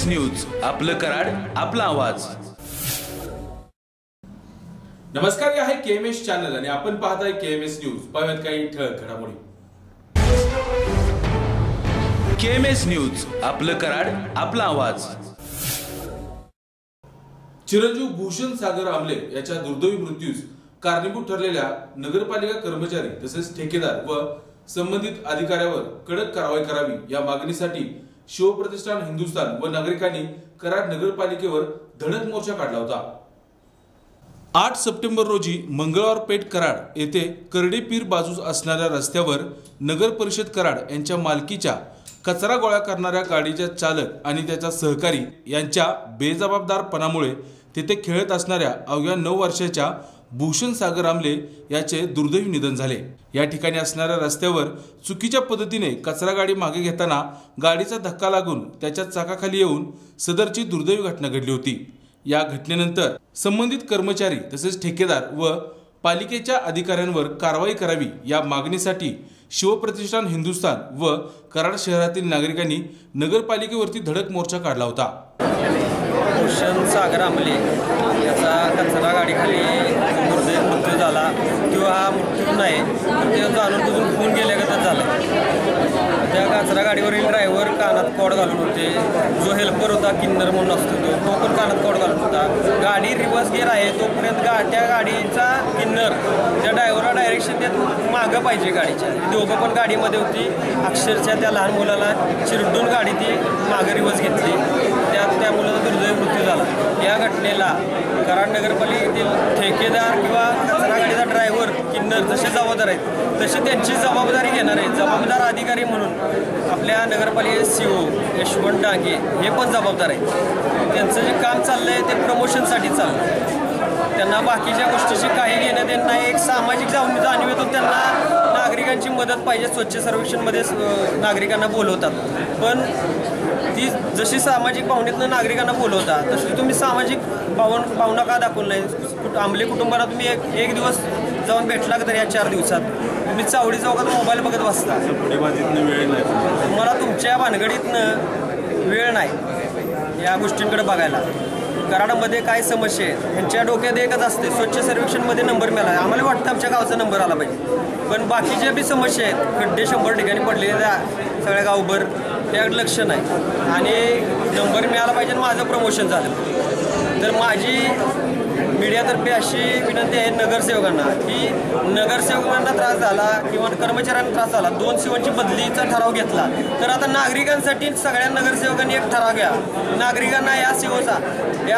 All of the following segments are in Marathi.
न्यूज, आपलं कराड, आपला आवाज। नमस्कार, हे आहे केएमएस चॅनल आणि आपण पाहताय केएमएस न्यूज। पाहूयात काही ठळक घडामोडी। केएमएस न्यूज, आपलं कराड, आपला आवाज। चिरंजीव भूषण सागर आमले याच्या दुर्दैवी मृत्यूस कारणीभूत ठरलेल्या नगरपालिका कर्मचारी तसेच ठेकेदार व संबंधित अधिकाऱ्यावर कडक कारवाई करावी या मागणीसाठी शिवप्रतिष्ठान हिंदुस्थान व नागरिकांनी कराड नगरपालिकेवर धडक मोर्चा काढला होता। 8 सप्टेंबर रोजी मंगळवार पेठ कराड येथे करडे पीर बाजूस असणाऱ्या रस्त्यावर नगर परिषद कराड यांच्या मालकीच्या कचरा गोळा करणाऱ्या गाडीच्या चालक आणि त्याचा सहकारी यांच्या बेजबाबदारपणामुळे तेथे खेळत असणाऱ्या अवघ्या 9 वर्षाच्या भूषण सागर आमले याचे दुर्दैवी निधन झाले। या ठिकाणी असणाऱ्या रस्त्यावर चुकीच्या पद्धतीने कचरा गाडी मागे घेताना गाडीचा धक्का लागून त्याच्या चाकाखाली येऊन सदरची दुर्दैवी घटना घडली होती। या घटनेनंतर संबंधित कर्मचारी तसेच ठेकेदार व पालिकेच्या अधिकाऱ्यांवर कारवाई करावी या मागणीसाठी शिवप्रतिष्ठान हिंदुस्थान व कराड शहरातील नागरिकांनी नगरपालिकेवरती धडक मोर्चा काढला होता। भूषण सागर आमले याचा कचरा गाडीखाली दुर्दैवी मृत्यू झाला किंवा हा मृत्यू नाही तर ते जाणून बुजून खून गेल्यागतच झालं। त्या कचरा गाडीवरील ड्रायव्हर कानात कॉड घालून होते, जो हेल्पर होता किन्नर म्हणून असतो तो पण कानात कॉड घालून होता। गाडी रिव्हर्स गेअर आहे तोपर्यंत त्या गाडीचा किन्नर त्या ड्रायव्हरला डायरेक्शन देत मागं पाहिजे गाडीच्या। दोघं पण गाडीमध्ये होती, अक्षरशः त्या लहान मुलाला चिरडून गाडी ती मागं रिव्हर्स घेतली, त्या मुलाचा दुर्दैवी मृत्यू झाला। या घटनेला कराड नगरपालिकेतील ठेकेदार किंवा कचरा गाडीचा ड्रायव्हर किन्नर जसे जबाबदार आहेत तसे त्यांची जबाबदारी घेणार आहेत। जबाबदार अधिकारी म्हणून आपल्या नगरपालिकेचे सीओ यशवंत डांगे हे पण जबाबदार आहेत। त्यांचं जे काम चाललं आहे ते प्रमोशनसाठी चाललं आहे, त्यांना बाकीच्या गोष्टीशी काही घेणं देणं नाही। एक सामाजिक जाणीवेतून त्यांना नागरिकांची मदत पाहिजे, स्वच्छ सर्वेक्षणमध्ये नागरिकांना बोलवतात, पण ती जशी सामाजिक भावनेतनं नागरिकांना बोलवता तशी तुम्ही सामाजिक भावना का दाखवून नाही? आमले कुटुंबाला तुम्ही एक दिवस जाऊन भेटला तर या 4 दिवसात तुम्ही चावडी चौकात मोबाईल बघत बसता, वेळ नाही, मला तुमच्या भानगडीतनं वेळ नाही या गोष्टींकडे बघायला। कराडामध्ये काय समस्या आहेत ह्यांच्या डोक्यात एकच असते, स्वच्छ सर्वेक्षणमध्ये नंबर मिळाला, आम्हाला वाटतं आमच्या गावचा नंबर आला पाहिजे, पण बाकीच्या बी समस्या आहेत, खड्डे 100 ठिकाणी पडले सगळ्या गावभर, त्याकडे लक्ष नाही आणि नंबर मिळाला पाहिजे आणि माझं प्रमोशन झालं। तर माझी मीडियातर्फे अशी विनंती आहे नगरसेवकांना की नगरसेवकांना त्रास झाला किंवा कर्मचाऱ्यांना त्रास झाला, 2 सीओची बदलीचा ठराव घेतला तर आता नागरिकांसाठी सगळ्या नगरसेवकांनी एक ठराव घ्या। नागरिकांना या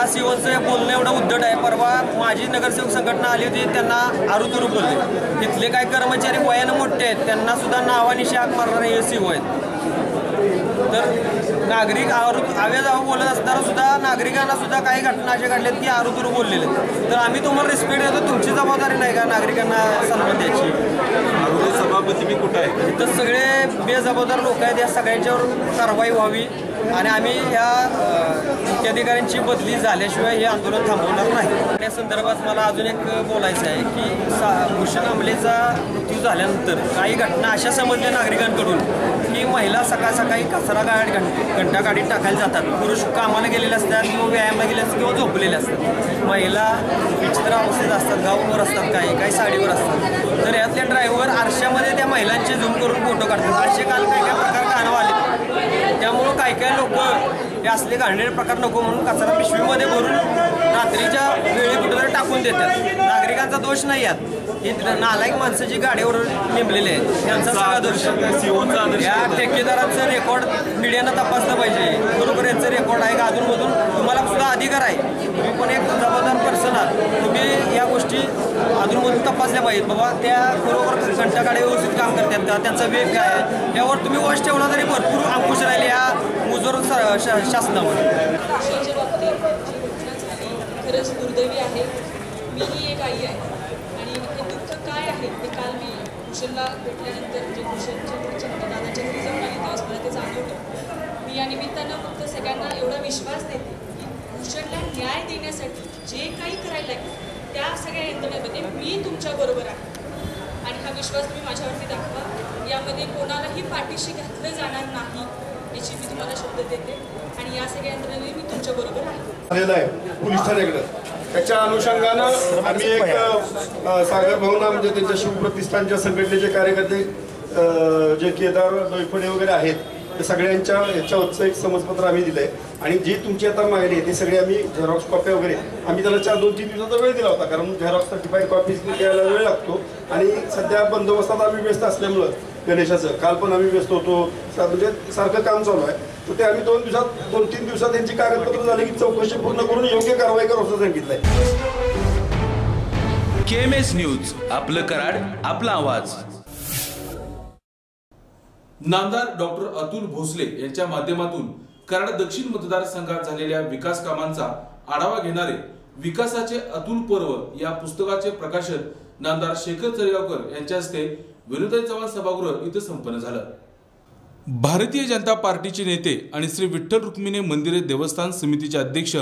सीओचं बोलणं एवढं उद्धट आहे। परवा माझी नगरसेवक संघटना आली होती, त्यांना आरुतुरू बोलले, तिथले काही कर्मचारी वयानं मोठे आहेत, त्यांना सुद्धा नावानिशी हाक मारणारे हे सीओ आहेत। तर नागरिक आवेजावं बोलत असताना सुद्धा नागरिकांना सुद्धा काही घटना अशा घडल्यात की आरुतुरू बोललेले, तर आम्ही तुम्हाला रिस्पेक्ट देतो, तुमची जबाबदारी नाही का नागरिकांना सन्मान द्यायची? सभापती मी कुठं आहे तर सगळे बेजबाबदार लोक आहेत, या सगळ्यांच्यावर कारवाई व्हावी आणि आम्ही या मुख्याधिकाऱ्यांची बदली झाल्याशिवाय हे आंदोलन थांबवणार नाही। या संदर्भात मला अजून एक बोलायचं आहे की भूषण आमलेचा मृत्यू झाल्यानंतर काही घटना अशा समजल्या नागरिकांकडून की महिला सकाळ सकाळी कचरा घंटा गाडीत टाकायला जातात, पुरुष कामाला गेलेले असतात किंवा व्यायामाला गेले असतात किंवा झोपलेले असतात, महिला विचित्र अवस्थेत असतात, गावावर असतात, काही साडीवर असतात, तर यातले ड्रायव्हर आरशामध्ये त्या महिलांचे झूम करून फोटो काढतात। असे काल काही प्रकार कानावर आले, त्यामुळं काही लोक हे असले घाणेरडे प्रकार नको म्हणून कचरा पिशवीमध्ये भरून रात्रीच्या वेळी कुठेतरी टाकून देतात। नागरिकांचा दोष नाही यात, ही नालायक माणसं जी गाडीवर नेमलेले आहेत त्यांचा सगळा दोष। या ठेकेदारांचं रेकॉर्ड मीडियानं तपासलं पाहिजे, बरोबर यांचं रेकॉर्ड आहे का अधूनमधून, तुम्हाला सुद्धा अधिकार आहे, तुम्ही पण एक जबाबदार पर्सन आहात, तुम्ही या गोष्टी अधूनमधून तपासल्या पाहिजेत। बाबा त्या बरोबर घंटा गाडी व्यवस्थित काम करतात का, त्यांचा वेग काय आहे यावर तुम्ही वॉच ठेवला तरी भरपूर अंकुश राहिले या मुजोर शासनावर। खरंच दुर्दैवी आहे, मीही एक आई आहे आणि हे दुःख काय आहे ते काल मी भूषणला भेटल्यानंतर म्हणजे भूषणच्या दादाच्या घरी जाऊन आली तेव्हा मला ते जाणवलं। मी या निमित्तानं फक्त सगळ्यांना एवढा विश्वास देते की भूषणला न्याय देण्यासाठी जे काही करायला लागेल त्या सगळ्या यंत्रणेमध्ये मी तुमच्याबरोबर आहे आणि हा विश्वास तुम्ही माझ्यावरती दाखवा। यामध्ये कोणालाही पाठीशी घातलं जाणार नाही याची मी तुम्हाला शब्द देते आणि या सगळ्या यंत्रणेने मी तुमच्याबरोबर आहे. आलेला आहे पोलीस ठाण्याकडे. त्याच्या अनुषंगानं आम्ही एक सागर भवना म्हणजे त्यांच्या शिवप्रतिष्ठानच्या संघटनेचे कार्यकर्ते जे केदार डोईफळे वगैरे आहेत ते सगळ्यांच्या ह्याच्यावरचं एक समजपत्र आम्ही दिलंय. आणि जी तुमची आता मागणी आहे ती सगळी आम्ही झेरॉक्स कॉप्या वगैरे आम्ही त्याला 2-3 दिवसाचा वेळ दिला होता, कारण झेरॉक्स सर्टिफाईड कॉपीज द्यायला वेळ लागतो. आणि सध्या बंदोबस्तात आम्ही व्यस्त असल्यामुळं गणेशाचं काल पण आम्ही व्यस्त होतो, म्हणजे सारखं काम चालू आहे. तर ते आम्ही 2-3 दिवसात त्यांची कागदपत्र झाली की चौकशी पूर्ण करून योग्य कारवाई करू असं सांगितलंय. KMS न्यूज, आपलं कराड, आपला आवाज. नामदार डॉक्टर अतुल भोसले यांच्या माध्यमातून कराड दक्षिण मतदारसंघात झालेल्या विकास कामांचा आढावा घेणारे विकासाचे अतुल पर्व या पुस्तकाचे प्रकाशन नामदार शेखर चरेगावकर यांच्या हस्ते विनोदराव चव्हाण सभागृह इथं संपन्न झालं. भारतीय जनता पार्टीचे नेते आणि श्री विठ्ठल रुक्मिणी मंदिरे देवस्थान समितीचे अध्यक्ष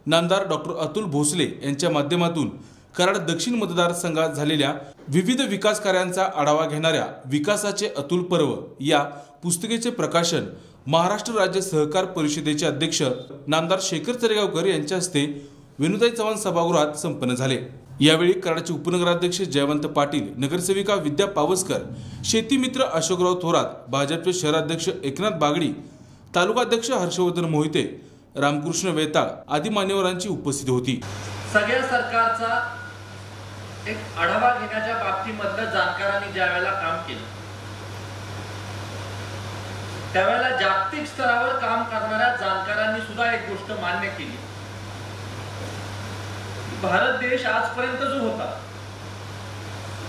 नामदार डॉक्टर अतुल भोसले यांच्या माध्यमातून कराड दक्षिण मतदारसंघात झालेल्या विविध विकास कार्यांचा आढावा घेणाऱ्या विकासाचे अतुल पर्व या पुस्तिकेचे प्रकाशन महाराष्ट्र राज्य सहकार परिषदेचे अध्यक्ष नामदार शेखर चरेगावकर यांच्या हस्ते विनोदराव चव्हाण सभागृहात संपन्न झाले. यावेळी कराडचे उपनगराध्यक्ष जयवंत पाटील, नगरसेविका विद्या पावसकर, शेतीमित्र अशोकराव थोरात, भाजपचे शहराध्यक्ष एकनाथ बागडी, तालुकाध्यक्ष हर्षवर्धन मोहिते, रामकृष्ण वेताळ आदी मान्यवरांची उपस्थिती होती. सगळ्या सरकारचा एक आढावा घेण्याच्या बाबतीमधलं जाणकारांनी ज्या वेळेला काम केलं त्यावेळेला जागतिक स्तरावर काम करणाऱ्या जाणकारांनी सुद्धा एक गोष्ट मान्य केली. भारत देश आजपर्यंत जो होता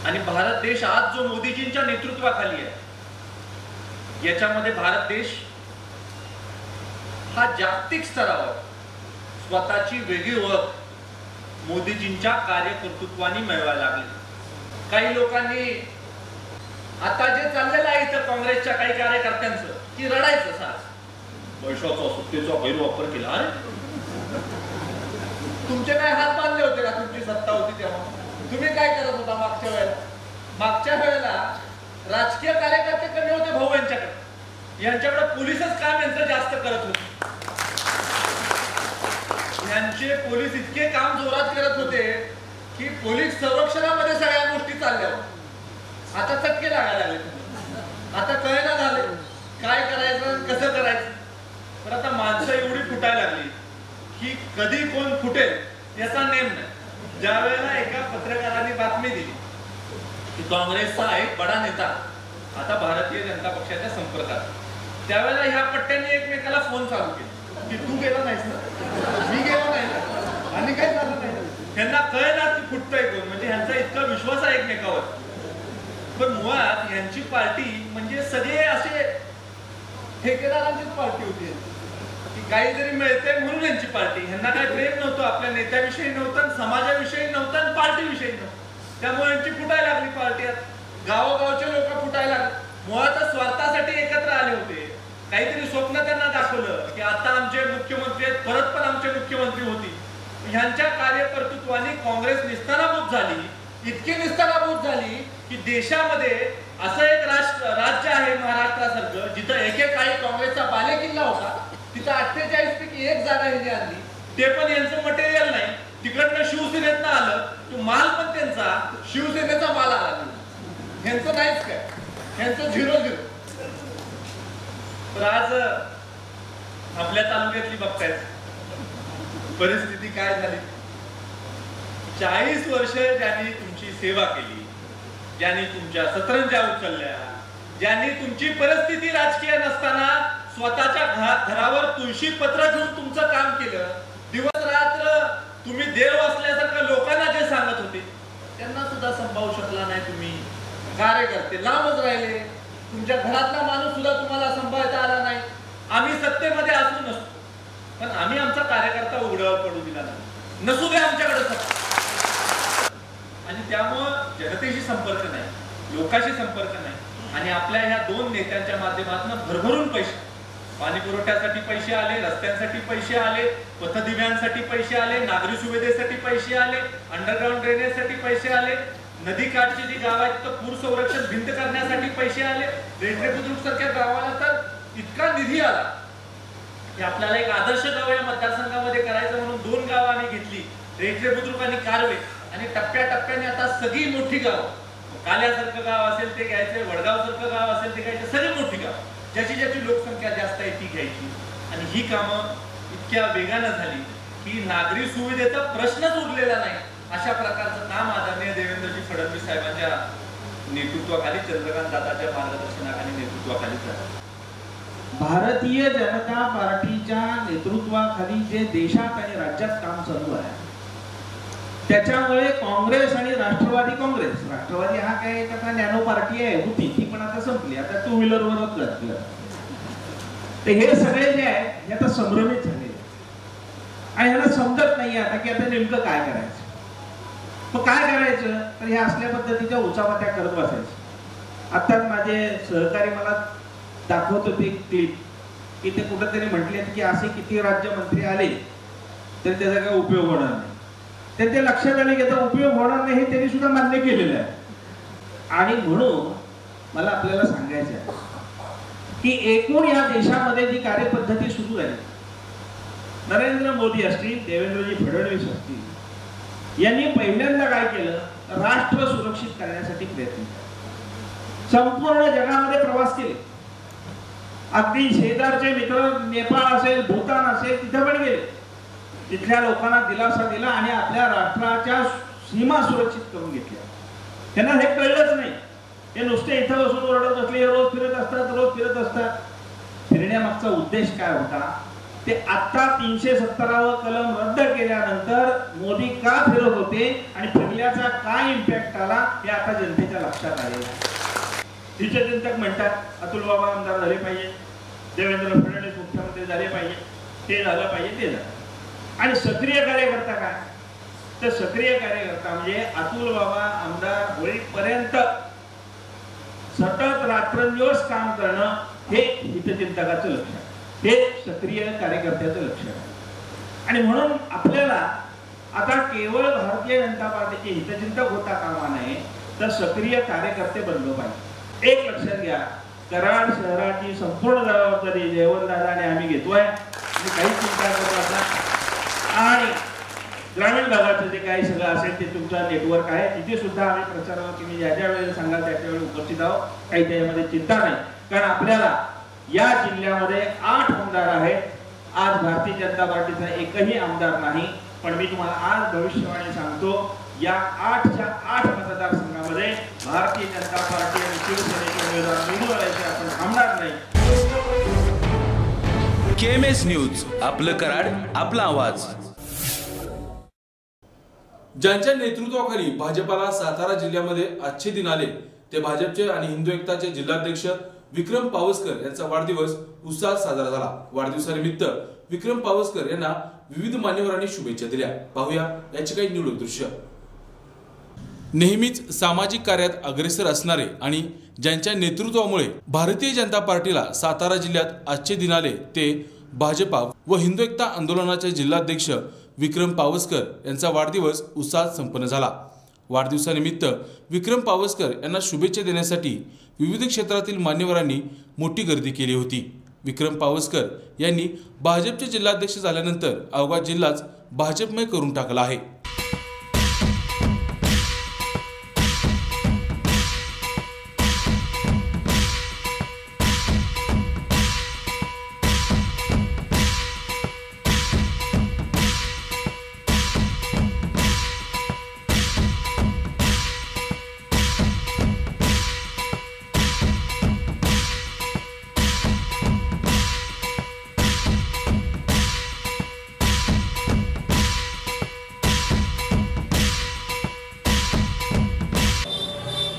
आणि भारत देश आज जो मोदीजींच्या नेतृत्वाखाली आहे याच्यामध्ये भारत देश हा जागतिक स्तरावर स्वतःची वेगळी ओळख मोदीजींच्या कार्यकर्तृत्वाने मिळवायला लागली. काही लोकांनी आता जे चाललेलं आहे इथं काँग्रेसच्या काही कार्यकर्त्यांचं की रडायचं सास पैशाचा सत्तेचा गैरवापर केला. अरे तुमचे काय हात बांधले होते का? तुमची सत्ता होती तेव्हा तुम्ही काय करत होता? मागच्या वेळेला राजकीय कार्यकर्ते कमी होते भाऊ यांच्याकडे पोलीसच काम यांचं जास्त करत होते. यांचे पोलीस इतके काम जोरात करत होते की पोलीस संरक्षणामध्ये सगळ्या गोष्टी चालल्या. आता चटके लागायला लागले. आता कळेना झाले काय करायचं कसं करायचं. पण आता माणसं एवढी फुटायला लागली की कधी कोण फुटेल याचा नेम नाही. ज्या वेळेला एका पत्रकाराने बातमी दिली की काँग्रेसचा एक बडा नेता आता भारतीय जनता पक्षाच्या संपर्कात, त्यावेळेला ह्या पट्ट्यांनी एकमेकाला फोन चालू केले की तू गेला नाहीस ना, मी गेलो नाही ना, आणि काही झालं नाही. त्यांना कळेना की फुटतंय कोण, म्हणजे ह्यांचा इतका विश्वास आहे एकमेकावर. पण मुळात यांची पार्टी म्हणजे सगळे असे ठेकेदारांचीच पार्टी होती की काहीतरी मिळते म्हणून यांची पार्टी. ह्यांना काही प्रेम नव्हतं, आपल्या नेत्याविषयी नव्हतं, समाजाविषयी नव्हतं आणि पार्टीविषयी नव्हतं. त्यामुळे यांची फुटायला लागली पार्टी. गावोगावचे लोक फुटायला लागले. मुळातच स्वार्थासाठी एकत्र आले होते. काहीतरी स्वप्न त्यांना दाखवलं की आता आमचे मुख्यमंत्री आहेत, परत पण आमचे मुख्यमंत्री होती. ह्यांच्या कार्यकर्तृत्वाने काँग्रेस निस्तानाभूत झाली. इतकी निस्तानाभूत झाली की देशामध्ये असं एक राज्य आहे महाराष्ट्रासारखं जिथं एकेकाळी काँग्रेसचा बालेकिल्ला होता, तिथं 48 पैकी 1 जागा ह्यांनी आणली. ते पण यांचं मटेरियल नाही, तिकडनं शिवसेनेतनं आलं. तो माल पण त्यांचा शिवसेनेचा माल आला. ह्यांचं नाहीच काय, ह्यांचं 0-0. तर आज आपल्या तालुक्यातली बघतायत परिस्थिती काय झाली. 40 वर्ष ज्यांनी तुमची सेवा केली, ज्यांनी तुमच्या सतरंजा उचलल्या, ज्यांनी तुमची परिस्थिती राजकीय नसताना स्वतःच्या घरावर तुळशी पत्र घेऊन तुमचं काम केलं, दिवस रात्र तुम्ही देव असल्यासारखं लोकांना जे सांगत होते त्यांना सुद्धा संभाळू शकला नाही तुम्ही. कार्यकर्ते लांबच राहिले. तुमच्या घरातला माणूस सुद्धा तुम्हाला सांभाळता आला नाही. आम्ही सत्तेमध्ये असू नसतो पण आम्ही आमचा कार्यकर्ता उघड्यावर पडू दिला नाही. नसू दे आमच्याकडे सत्ता. आणि त्यामुळं जनतेशी संपर्क नाही, लोकांशी संपर्क नाही. आणि आपल्या ह्या 2 नेत्यांच्या माध्यमातून भरभरून पैसे, पाणी पुरवठ्यासाठी पैसे आले, रस्त्यांसाठी पैसे आले, पथदिव्यांसाठी पैसे आले, नागरी सुविधेसाठी पैसे आले, अंडरग्राऊंड ड्रेनेजसाठी पैसे आले, नदी काठची जी गाव आहेत तर पूर संरक्षण भिंत करण्यासाठी पैसे आले, रेल्वे बुद्रुक सारख्या गावाला तर इतका निधी आला. की आपल्याला एक आदर्श गाव या मतदारसंघामध्ये करायचं म्हणून 2 गावं आम्ही घेतली, रेठरे बुद्रुक आणि कारवे, आणि टप्प्याटप्प्याने आता सगळी मोठी गाव, काल्यासारखं गाव असेल ते घ्यायचं, वडगावसारखं गाव असेल ते घ्यायचं, सगळी मोठी गाव ज्याची ज्याची लोकसंख्या जास्त आहे ती घ्यायची. आणि ही कामं इतक्या वेगानं झाली की नागरी सुविधेचा प्रश्नच उरलेला नाही. अशा प्रकारचं काम आदरणीय देवेंद्रजी फडणवीस साहेबांच्या नेतृत्वाखाली, चंद्रकांत दादाच्या मार्गदर्शनाखाली नेतृत्वाखाली झालं. भारतीय जनता पार्टीच्या नेतृत्वाखाली जे देशात आणि राज्यात काम चालू आहे त्याच्यामुळे काँग्रेस आणि राष्ट्रवादी हा काय आता नॅनो पार्टी आहे होती ती पण आता संपली, आता 2 व्हीलरवरच जाते. तर हे सगळे जे आहे हे आता संभ्रमित झाले आणि ह्याला समजत नाही आता की आता नेमकं काय करायचं. मग काय करायचं तर हे असल्या पद्धतीच्या उचापत्या करत बसायचं. आत्ताच माझे सहकारी मला दाखवत होते क्लिप की ते कुठेतरी म्हटले की असे किती राज्यमंत्री आले तरी त्याचा काय उपयोग होणार नाही. ते लक्षात आले की त्याचा उपयोग होणार नाही हे त्यांनी सुद्धा मान्य केलेलं आहे. आणि म्हणून मला आपल्याला सांगायचं आहे की एकूण या देशामध्ये जी कार्यपद्धती सुरू झाली, नरेंद्र मोदी असतील, देवेंद्रजी फडणवीस असतील, यांनी पहिल्यांदा काय केलं, राष्ट्र सुरक्षित करण्यासाठी प्रयत्न केला. संपूर्ण जगामध्ये प्रवास केले, अगदी शेजारचे मित्र नेपाळ असेल, भूतान असेल तिथे पण गेले, तिथल्या लोकांना दिलासा दिला आणि आपल्या राष्ट्राच्या सीमा सुरक्षित करून घेतल्या. त्यांना हे कळलंच नाही, हे नुसते इथं बसून ओरडत बसले, रोज फिरत असतात. फिरण्यामागचा उद्देश काय होता ते आता 317वा कलम रद्द केल्यानंतर मोदी का फिरत होते आणि फिरल्याचा काय इम्पॅक्ट आला हे आता जनतेच्या लक्षात आलेलं आहे. चिंतक म्हणतात अतुल बाबा आमदार झाले पाहिजे, देवेंद्र फडणवीस मुख्यमंत्री झाले पाहिजे, ते झालं पाहिजे, ते झालं. आणि सक्रिय कार्यकर्ता काय, तर सक्रिय कार्यकर्ता म्हणजे अतुल बाबा आमदार होईपर्यंत सतत रात्रंदिवस काम करणं हे हितचिंतकाचं लक्ष आहे, हे सक्रिय कार्यकर्त्याचं लक्ष आहे. आणि म्हणून आपल्याला आता केवळ भारतीय जनता पार्टीचे हितचिंतक होता कामा नये तर सक्रिय कार्यकर्ते बनलो पाहिजे. एक लक्षात घ्या, कराड शहराची संपूर्ण जबाबदारी जयवंतदादाने आम्ही घेतोय, काही चिंता करू नका. आणि ग्रामीण भागाचं जे काही सगळं असेल ते तुमचा नेटवर्क आहे, तिथे सुद्धा आम्ही प्रचाराला तुम्ही ज्या ज्या वेळेला सांगाल त्याच्या वेळी उपस्थित आहोत, काही त्याच्यामध्ये चिंता नाही. कारण आपल्याला या जिल्ह्यामध्ये 8 आमदार आहेत. आज भारतीय जनता पार्टीचा एकही आमदार नाही, पण मी तुम्हाला आज भविष्यवाणी सांगतो, या 8च्या 8 मतदारसंघामध्ये भारतीय जनता पार्टी आणि शिवसेनेचे उमेदवार निवडून आल्याचे आपण थांबणार नाही. KMS न्यूज, आपलं कराड, आपला आवाज. ज्यांच्या नेतृत्वाखाली भाजपाला सातारा जिल्ह्यामध्ये अच्छे दिन आले ते भाजपचे आणि हिंदू एकताचे जिल्हाध्यक्ष विक्रम पावसकर यांचा वाढदिवस उत्साहात साजरा झाला. वाढदिवसानिमित्त विक्रम पावसकर यांना विविध मान्यवरांनी शुभेच्छा दिल्या. पाहूया याचे काही निवडक दृश्य. नेहमीच सामाजिक कार्यात अग्रेसर असणारे आणि ज्यांच्या नेतृत्वामुळे भारतीय जनता पार्टीला सातारा जिल्ह्यात अच्छे दिन आले ते भाजपा व हिंदू एकता आंदोलनाचे जिल्हाध्यक्ष विक्रम पावसकर यांचा वाढदिवस उत्साहात संपन्न झाला. वाढदिवसानिमित्त विक्रम पावसकर यांना शुभेच्छा देण्यासाठी विविध क्षेत्रातील मान्यवरांनी मोठी गर्दी केली होती. विक्रम पावसकर यांनी भाजपचे जिल्हाध्यक्ष झाल्यानंतर अवघा जिल्हाच भाजपमय करून टाकला आहे.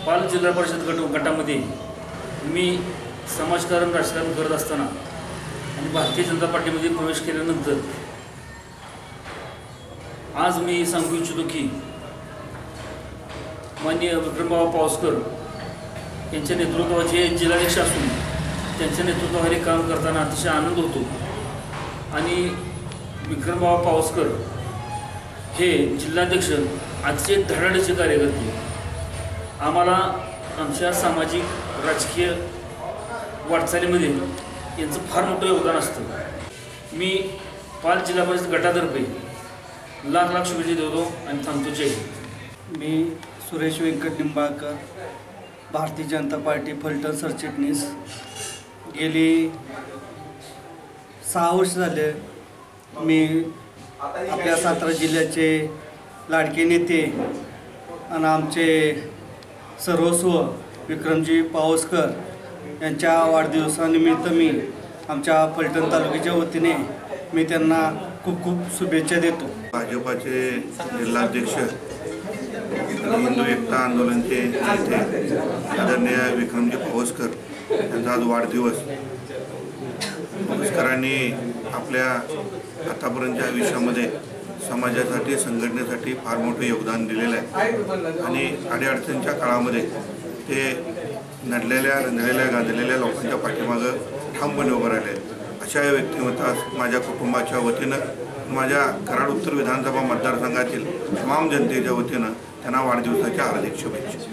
पाल जिल्हा परिषद गटामध्ये मी समाजकारण राजकारण करत असताना आणि भारतीय जनता पार्टीमध्ये प्रवेश केल्यानंतर आज मी सांगू इच्छितो की माननीय विक्रमबाबा पावसकर यांच्या नेतृत्वाचे जिल्हाध्यक्ष असून त्यांच्या नेतृत्वाखाली काम करताना अतिशय आनंद होतो. आणि विक्रमबाबा पावसकर हे जिल्हाध्यक्ष अतिशय धडाडीचे कार्यकर्ते. आम्हाला आमच्या सामाजिक राजकीय वाटचालीमध्ये यांचं फार मोठं योगदान असतं. मी 5 जिल्हा परिषद गटातर्फे लाख लाख शुभेच्छा देतो आणि थांबतो. जय हिंद. मी सुरेश व्यंकट निंबाळकर, भारतीय जनता पार्टी फलटण सरचिटणीस. गेली 6 वर्ष झाले मी आपल्या सातारा जिल्ह्याचे लाडके नेते आणि आमचे सर्वस्व विक्रमजी पावसकर यांच्या वाढदिवसानिमित्त मी आमच्या फलटण तालुक्याच्या वतीने मी त्यांना खूप खूप शुभेच्छा देतो. भाजपाचे जिल्हाध्यक्ष हिंदू एकता आंदोलनचे नेते आदरणीय विक्रमजी पावसकर यांचा आज वाढदिवस. पावसकरांनी आपल्या आतापर्यंतच्या आयुष्यामध्ये समाजासाठी संघटनेसाठी फार मोठं योगदान दिलेलं आहे आणि अडीअडचणीच्या काळामध्ये ते नडलेल्या रंजलेल्या गाजलेल्या लोकांच्या पाठीमागं ठामपणे उभं राहिले. अशा व्यक्तिमत्वास माझ्या कुटुंबाच्या वतीनं माझ्या कराड उत्तर विधानसभा मतदारसंघातील तमाम जनतेच्या वतीनं त्यांना वाढदिवसाच्या हार्दिक शुभेच्छा.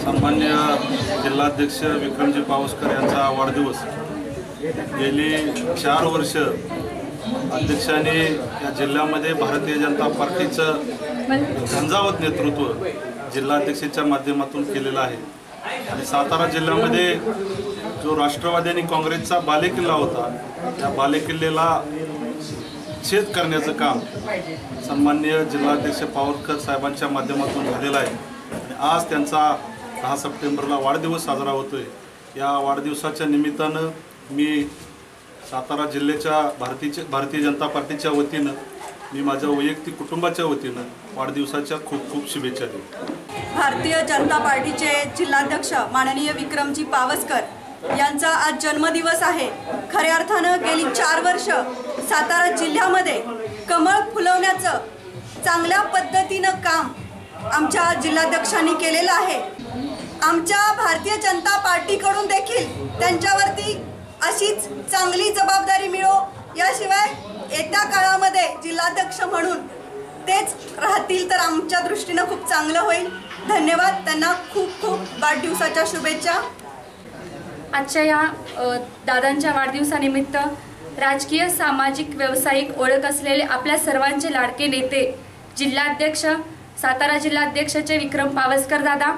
सन्मान्य जिल्हाध्यक्ष विक्रमजी पावसकर यांचा वाढदिवस. गेली 4 वर्ष अध्यक्षांनी या जिल्ह्यामध्ये भारतीय जनता पार्टीचं झंझावत नेतृत्व जिल्हाध्यक्षाच्या माध्यमातून केलेलं आहे आणि सातारा जिल्ह्यामध्ये जो राष्ट्रवादी आणि काँग्रेसचा बालेकिल्ला होता त्या बालेकिल्ल्याला छेद करण्याचं काम सन्मान्य जिल्हाध्यक्ष पावसकर साहेबांच्या माध्यमातून झालेलं आहे. आणि आज त्यांचा 10 सप्टेंबरला वाढदिवस साजरा होतोय. या वाढदिवसाच्या निमित्तानं मी सातारा जिल्ह्याच्या भारतीय जनता पार्टीच्या वतीनं मी माझ्या वैयक्तिक कुटुंबाच्या वतीनं वाढदिवसाच्या खूप खूप शुभेच्छा देतो. भारतीय जनता पार्टीचे जिल्हाध्यक्ष माननीय विक्रमजी पावसकर यांचा आज जन्मदिवस आहे. खऱ्या अर्थानं गेली 4 वर्ष सातारा जिल्ह्यामध्ये कमळ फुलवण्याचं चांगल्या पद्धतीनं काम आमच्या जिल्हाध्यक्षांनी केलेलं आहे. आमच्या भारतीय जनता पार्टीकडून देखील त्यांच्यावरती अशीच चांगली जबाबदारी मिळो, याशिवाय येत्या काळामध्ये जिल्हाध्यक्ष म्हणून तेच राहतील तर आमच्या दृष्टीनं खूप चांगलं होईल. धन्यवाद. त्यांना खूप खूप वाढदिवसाच्या शुभेच्छा. आजच्या या दादांच्या वाढदिवसानिमित्त राजकीय सामाजिक व्यावसायिक ओळख असलेले आपल्या सर्वांचे लाडके नेते जिल्हाध्यक्ष सातारा जिल्हाध्यक्षाचे विक्रम पावसकर दादा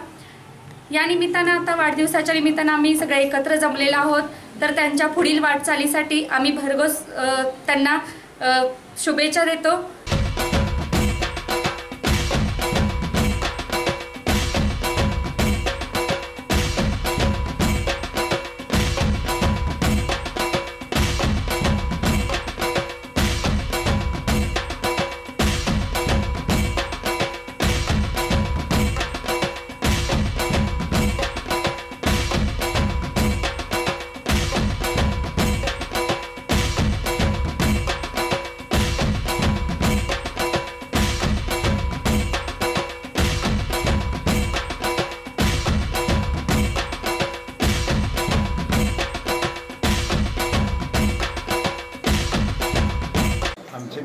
या निमित्तानं आता वाढदिवसाच्या निमित्तानं आम्ही सगळे एकत्र जमलेलो आहोत. तर त्यांच्या पुढील वाटचालीसाठी आम्ही भरघोस त्यांना शुभेच्छा देतो.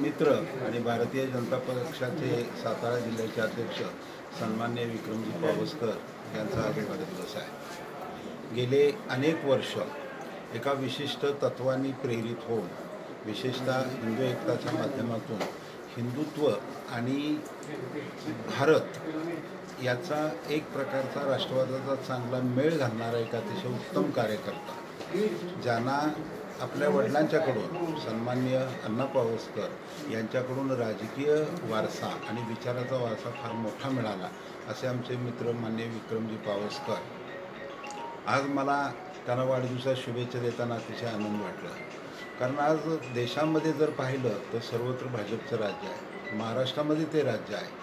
मित्र आणि भारतीय जनता पक्षाचे सातारा जिल्ह्याचे अध्यक्ष सन्मान्य विक्रमजी पावसकर यांचा आज वाढदिवस आहे. गेले अनेक वर्ष एका विशिष्ट तत्वांनी प्रेरित होऊन विशेषतः हिंदू एकताच्या माध्यमातून हिंदुत्व आणि भारत याचा एक प्रकारचा राष्ट्रवादाचा चांगला मेळ घालणारा एक अतिशय उत्तम कार्यकर्ता, ज्यांना आपल्या वडिलांच्याकडून सन्माननीय अण्णा पावसकर यांच्याकडून राजकीय वारसा आणि विचाराचा वारसा फार मोठा मिळाला असे आमचे मित्र माननीय विक्रमजी पावसकर. आज मला त्यांना वाढदिवसात शुभेच्छा देताना अतिशय आनंद वाटला, कारण आज देशामध्ये जर पाहिलं तर सर्वत्र भाजपचं राज्य आहे, महाराष्ट्रामध्ये ते राज्य आहे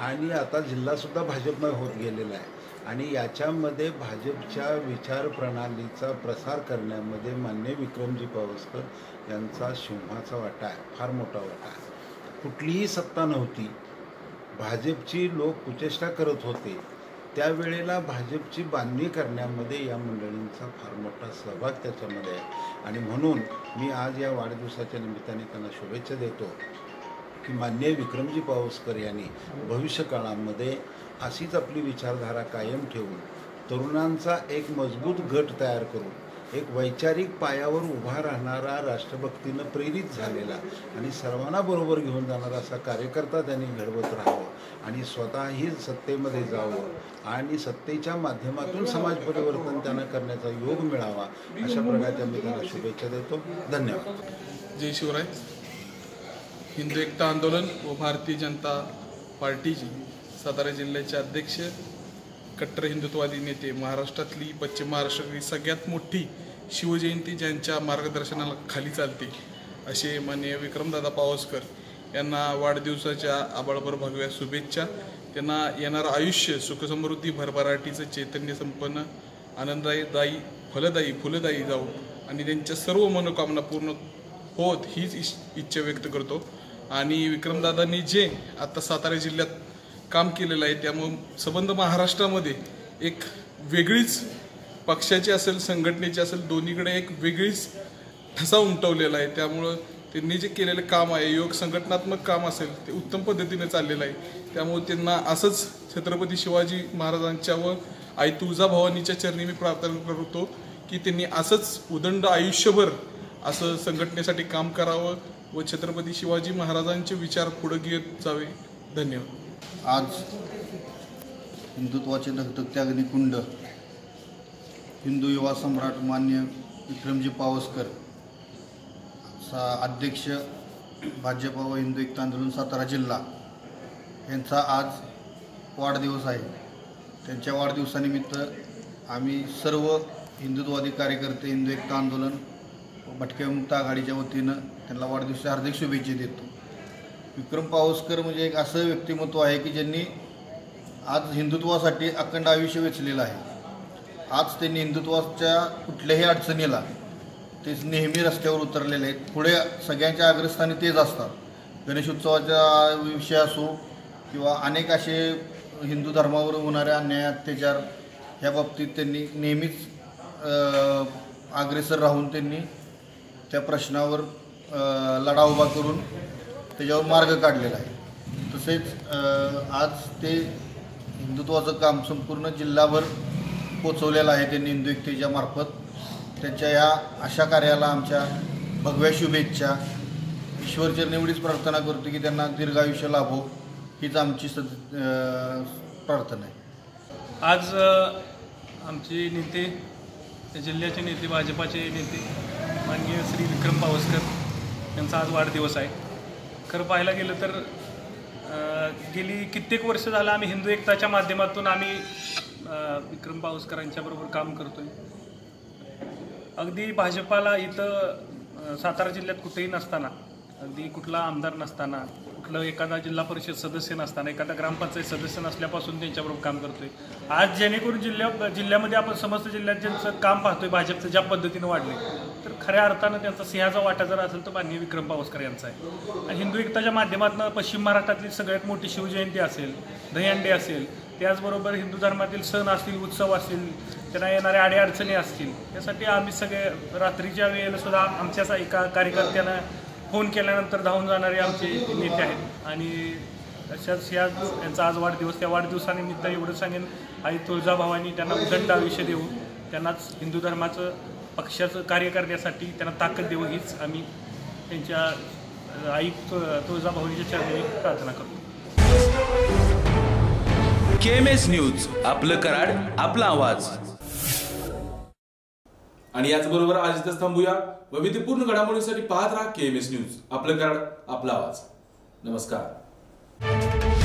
आणि आता जिल्हासुद्धा भाजपमय होत गेलेला आहे आणि याच्यामध्ये भाजपच्या विचार प्रणालीचा प्रसार करण्यामध्ये माननीय विक्रमजी पावसकर यांचा सिंहाचा वाटा आहे, फार मोठा वाटा आहे. कुठलीही सत्ता नव्हती, भाजपची लोक कुचेष्टा करत होते, त्यावेळेला भाजपची बांधणी करण्यामध्ये या मंडळींचा फार मोठा सहभाग त्याच्यामध्ये आहे आणि म्हणून मी आज या वाढदिवसाच्या निमित्ताने त्यांना शुभेच्छा देतो की माननीय विक्रमजी पावसकर यांनी भविष्यकाळामध्ये अशीच आपली विचारधारा कायम ठेवून तरुणांचा एक मजबूत गट तयार करून एक वैचारिक पायावर उभा राहणारा, राष्ट्रभक्तीनं प्रेरित झालेला आणि सर्वांना बरोबर घेऊन जाणारा असा कार्यकर्ता त्यांनी घडवत राहावं आणि स्वतःही सत्तेमध्ये जावं आणि सत्तेच्या माध्यमातून समाज परिवर्तन त्यांना करण्याचा योग मिळावा, अशा प्रकारच्या मी त्यांना शुभेच्छा देतो. धन्यवाद. जय शिवराय. हिंदू एकता आंदोलन व भारतीय जनता पार्टीची सातारा जिल्ह्याचे अध्यक्ष, कट्टर हिंदुत्ववादी नेते, महाराष्ट्रातली, पश्चिम महाराष्ट्रातली सगळ्यात मोठी शिवजयंती ज्यांच्या मार्गदर्शनाला खाली चालते असे माननीय विक्रमदादा पावसकर यांना वाढदिवसाच्या आबाळभर भगव्या शुभेच्छा. त्यांना येणारं आयुष्य सुखसमृद्धी, भरभराटीचं, चैतन्य संपन्न, आनंददायी, फुलदायी जावो आणि त्यांच्या सर्व मनोकामना पूर्ण होत हीच इच्छा व्यक्त करतो. आणि विक्रमदादांनी जे आता सातारा जिल्ह्यात काम केलेलं आहे त्यामुळं संबंध महाराष्ट्रामध्ये एक वेगळीच, पक्षाची असेल संघटनेची असेल, दोन्हीकडे एक वेगळीच ठसा उमटवलेला आहे. त्यामुळं त्यांनी जे केलेलं काम आहे, योग संघटनात्मक काम असेल, ते उत्तम पद्धतीने चाललेलं आहे. त्यामुळे त्यांना असंच छत्रपती शिवाजी महाराजांच्या व आई तुळजाभवानीच्या चरणी मी प्रार्थना करतो की त्यांनी असंच उदंड आयुष्यभर असं संघटनेसाठी काम करावं व छत्रपती शिवाजी महाराजांचे विचार पुढे घेत जावे. धन्यवाद. आज हिंदुत्वाचे धगधगते अग्निकुंड हिंदू युवा सम्राट मान्य विक्रमजी पावसकर अध्यक्ष भाजप व हिंदू एकता आंदोलन सातारा जिल्हा यांचा आज वाढदिवस आहे. त्यांच्या वाढदिवसानिमित्त आम्ही सर्व हिंदुत्ववादी कार्यकर्ते, हिंदू एकता आंदोलन भटके मुक्त आघाडीच्या वतीनं त्यांना वाढदिवसाच्या हार्दिक शुभेच्छा देतो. विक्रम पावसकर म्हणजे एक असं व्यक्तिमत्व आहे की ज्यांनी आज हिंदुत्वासाठी अखंड आयुष्य वेचलेलं आहे. आज त्यांनी हिंदुत्वाच्या कुठल्याही अडचणीला ते नेहमी रस्त्यावर उतरलेले आहेत. पुढे सगळ्यांच्या अग्रस्थानी तेच असतात. गणेशोत्सवाचा विषय असो किंवा अनेक असे हिंदू धर्मावर होणारे अन्याय, अत्याचार ह्या बाबतीत त्यांनी नेहमीच अग्रेसर राहून त्यांनी त्या प्रश्नावर लढा उभा करून त्याच्यावर मार्ग काढलेला आहे. तसेच आज ते हिंदुत्वाचं काम संपूर्ण जिल्हाभर पोचवलेलं आहे त्यांनी हिंदू एकतेच्या मार्फत. त्यांच्या या अशा कार्याला आमच्या भगव्या शुभेच्छा. ईश्वरचरणी एवढीच प्रार्थना करतो की त्यांना दीर्घायुष्य लाभो, हीच आमची प्रार्थना आहे. आज आमचे नेते, जिल्ह्याचे नेते, भाजपाचे नेते माननीय श्री विक्रम पावसकर यांचा आज वाढदिवस आहे. खरं पाहायला गेलं तर गेली कित्येक वर्ष झालं आम्ही हिंदू एकताच्या माध्यमातून आम्ही विक्रम पावसकरांच्याबरोबर काम करतोय. अगदी भाजपाला इथं सातारा जिल्ह्यात कुठेही नसताना, अगदी कुठला आमदार नसताना, कुठलं एखादा जिल्हा परिषद सदस्य नसताना, एखादा ग्रामपंचायत सदस्य नसल्यापासून त्यांच्याबरोबर काम करतोय. आज जेणेकरून जिल्ह्यामध्ये आपण समस्त जिल्ह्यात ज्यांचं काम पाहतोय भाजपचं ज्या पद्धतीनं वाढले, तर खऱ्या अर्थानं त्यांचा सिंहाचा वाटा जर असेल तर माननीय विक्रम पावसकर यांचा आहे. आणि हिंदू एकताच्या माध्यमातून पश्चिम महाराष्ट्रातली सगळ्यात मोठी शिवजयंती असेल, दहीहंडी असेल, त्याचबरोबर हिंदू धर्मातील सण असतील, उत्सव असतील, त्यांना येणाऱ्या अडीअडचणी असतील, यासाठी आम्ही सगळे रात्रीच्या वेळेला सुद्धा आमच्याच एका कार्यकर्त्यानं फोन केल्यानंतर धावून जाणारे आमचे नेते आहेत. आणि अशाच यांचा आज वाढदिवस, त्या वाढदिवसानिमित्त एवढं सांगेन, आई तुळजाभवानी त्यांना उदंड आयुष्य देऊ, त्यांनाच हिंदू धर्माचं, पक्षाचं कार्य करण्यासाठी त्यांना ताकद देऊ, हीच आम्ही त्यांच्या आई तुळजाभवानीच्या चरणी प्रार्थना करतो. KMS न्यूज, आपलं कराड, आपला आवाज. आणि याचबरोबर आज इथंच थांबूया. वैविध्यपूर्ण घडामोडींसाठी पाहत राहा KMS न्यूज, आपलं कराड, आपला आवाज. नमस्कार.